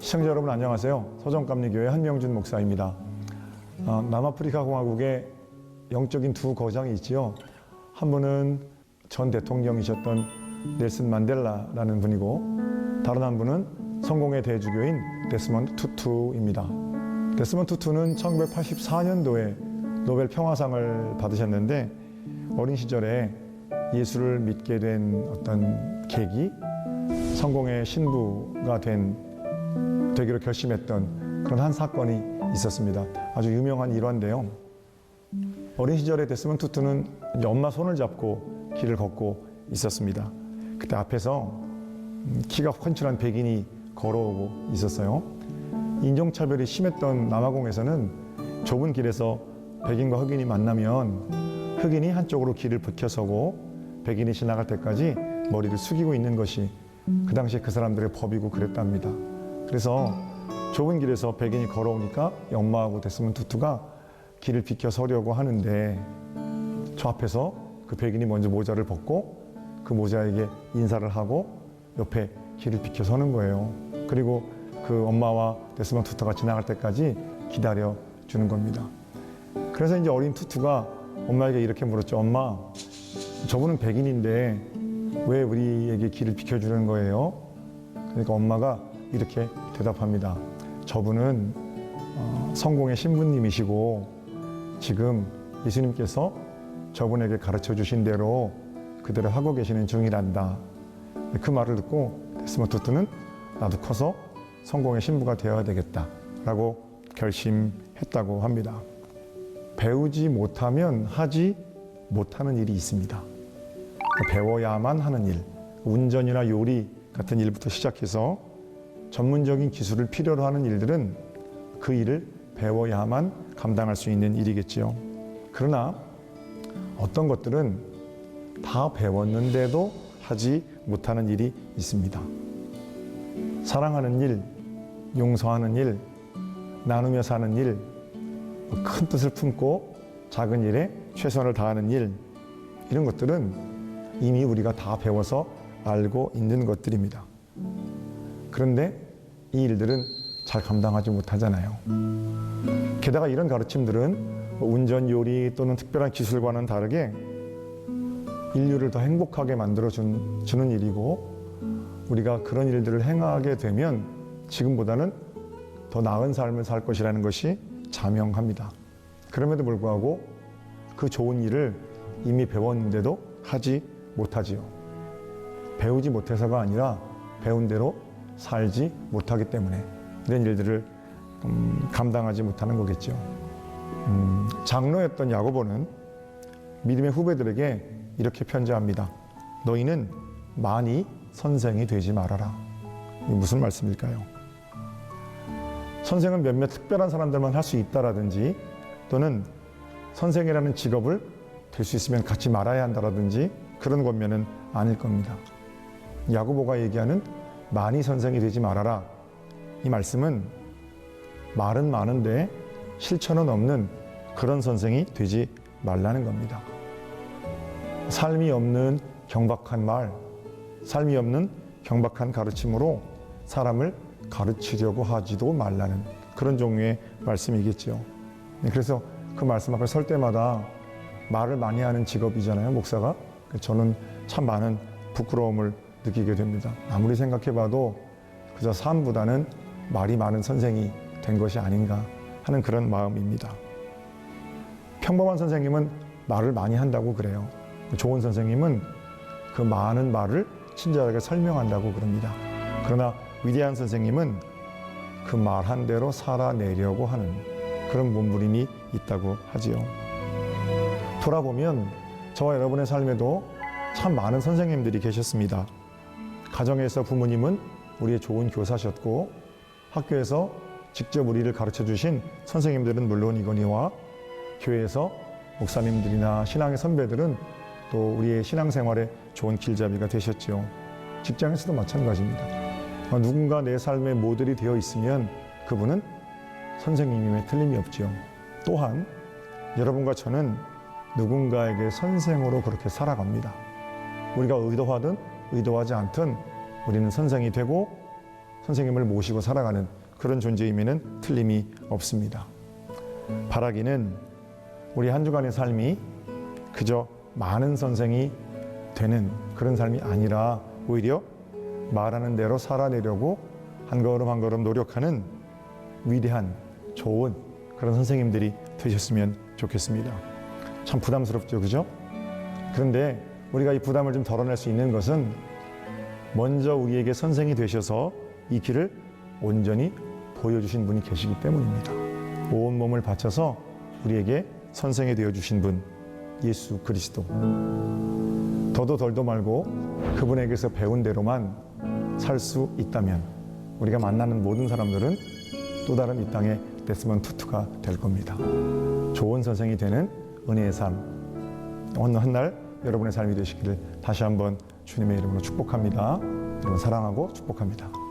시청자 여러분 안녕하세요. 서정감리교회 한명준 목사입니다. 남아프리카 공화국에 영적인 두 거장이 있지요. 한 분은 전 대통령이셨던 넬슨 만델라라는 분이고, 다른 한 분은 성공의 대주교인 데스몬드 투투입니다. 데스몬드 투투는 1984년도에 노벨 평화상을 받으셨는데, 어린 시절에 예수를 믿게 된 어떤 계기, 성공의 신부가 되기로 결심했던 그런 한 사건이 있었습니다. 아주 유명한 일화인데요. 어린 시절에 데스몬드 투투는 엄마 손을 잡고 길을 걷고 있었습니다. 그때 앞에서 키가 훤칠한 백인이 걸어오고 있었어요. 인종차별이 심했던 남아공에서는 좁은 길에서 백인과 흑인이 만나면 흑인이 한쪽으로 길을 비켜서고 백인이 지나갈 때까지 머리를 숙이고 있는 것이 그 당시에 그 사람들의 법이고 그랬답니다. 그래서 좁은 길에서 백인이 걸어오니까 엄마하고 데스몬드 투투가 길을 비켜 서려고 하는데, 저 앞에서 그 백인이 먼저 모자를 벗고 그 모자에게 인사를 하고 옆에 길을 비켜 서는 거예요. 그리고 그 엄마와 데스몬드 투투가 지나갈 때까지 기다려 주는 겁니다. 그래서 이제 어린 투투가 엄마에게 이렇게 물었죠. 엄마, 저분은 백인인데 왜 우리에게 길을 비켜주는 거예요? 그러니까 엄마가 이렇게 대답합니다. 저분은 성공의 신부님이시고 지금 예수님께서 저분에게 가르쳐 주신 대로 그대로 하고 계시는 중이란다. 그 말을 듣고 데스몬드 투투는 나도 커서 성공의 신부가 되어야 되겠다 라고 결심했다고 합니다. 배우지 못하면 하지 못하는 일이 있습니다. 배워야만 하는 일, 운전이나 요리 같은 일부터 시작해서 전문적인 기술을 필요로 하는 일들은 그 일을 배워야만 감당할 수 있는 일이겠지요. 그러나 어떤 것들은 다 배웠는데도 하지 못하는 일이 있습니다. 사랑하는 일, 용서하는 일, 나누며 사는 일, 큰 뜻을 품고 작은 일에 최선을 다하는 일, 이런 것들은 이미 우리가 다 배워서 알고 있는 것들입니다. 그런데 이 일들은 잘 감당하지 못하잖아요. 게다가 이런 가르침들은 운전, 요리 또는 특별한 기술과는 다르게 인류를 더 행복하게 만들어주는 일이고, 우리가 그런 일들을 행하게 되면 지금보다는 더 나은 삶을 살 것이라는 것이 자명합니다. 그럼에도 불구하고 그 좋은 일을 이미 배웠는데도 하지 못하지요. 배우지 못해서가 아니라 배운 대로 살지 못하기 때문에 이런 일들을 감당하지 못하는 거겠죠. 장로였던 야고보는 믿음의 후배들에게 이렇게 편지합니다. 너희는 많이 선생이 되지 말아라. 이게 무슨 말씀일까요? 선생은 몇몇 특별한 사람들만 할 수 있다라든지, 또는 선생이라는 직업을 될 수 있으면 갖지 말아야 한다라든지 그런 권면은 아닐 겁니다. 야고보가 얘기하는 많이 선생이 되지 말아라, 이 말씀은 말은 많은데 실천은 없는 그런 선생이 되지 말라는 겁니다. 삶이 없는 경박한 말, 삶이 없는 경박한 가르침으로 사람을 가르치려고 하지도 말라는 그런 종류의 말씀이겠죠. 그래서 그 말씀 앞에 설 때마다 말을 많이 하는 직업이잖아요, 목사가. 저는 참 많은 부끄러움을 느끼게 됩니다. 아무리 생각해봐도 그저 삶보다는 말이 많은 선생이 된 것이 아닌가 하는 그런 마음입니다. 평범한 선생님은 말을 많이 한다고 그래요. 좋은 선생님은 그 많은 말을 친절하게 설명한다고 그럽니다. 그러나 위대한 선생님은 그 말한 대로 살아내려고 하는 그런 몸부림이 있다고 하지요. 돌아보면 저와 여러분의 삶에도 참 많은 선생님들이 계셨습니다. 가정에서 부모님은 우리의 좋은 교사셨고, 학교에서 직접 우리를 가르쳐 주신 선생님들은 물론이거니와 교회에서 목사님들이나 신앙의 선배들은 또 우리의 신앙생활에 좋은 길잡이가 되셨죠. 직장에서도 마찬가지입니다. 누군가 내 삶의 모델이 되어 있으면 그분은 선생님임에 틀림이 없지요. 또한 여러분과 저는 누군가에게 선생으로 그렇게 살아갑니다. 우리가 의도하든 의도하지 않든 우리는 선생이 되고 선생님을 모시고 살아가는 그런 존재임에는 틀림이 없습니다. 바라기는 우리 한 주간의 삶이 그저 많은 선생이 되는 그런 삶이 아니라 오히려 말하는 대로 살아내려고 한 걸음 한 걸음 노력하는 위대한 좋은 그런 선생님들이 되셨으면 좋겠습니다. 참 부담스럽죠, 그죠? 그런데 우리가 이 부담을 좀 덜어낼 수 있는 것은 먼저 우리에게 선생이 되셔서 이 길을 온전히 보여주신 분이 계시기 때문입니다. 온 몸을 바쳐서 우리에게 선생이 되어주신 분, 예수 그리스도. 더도 덜도 말고 그분에게서 배운 대로만 살 수 있다면 우리가 만나는 모든 사람들은 또 다른 이 땅의 데스먼드 투투가 될 겁니다. 좋은 선생이 되는 은혜의 삶, 어느 한날 여러분의 삶이 되시기를 다시 한번 주님의 이름으로 축복합니다. 여러분 사랑하고 축복합니다.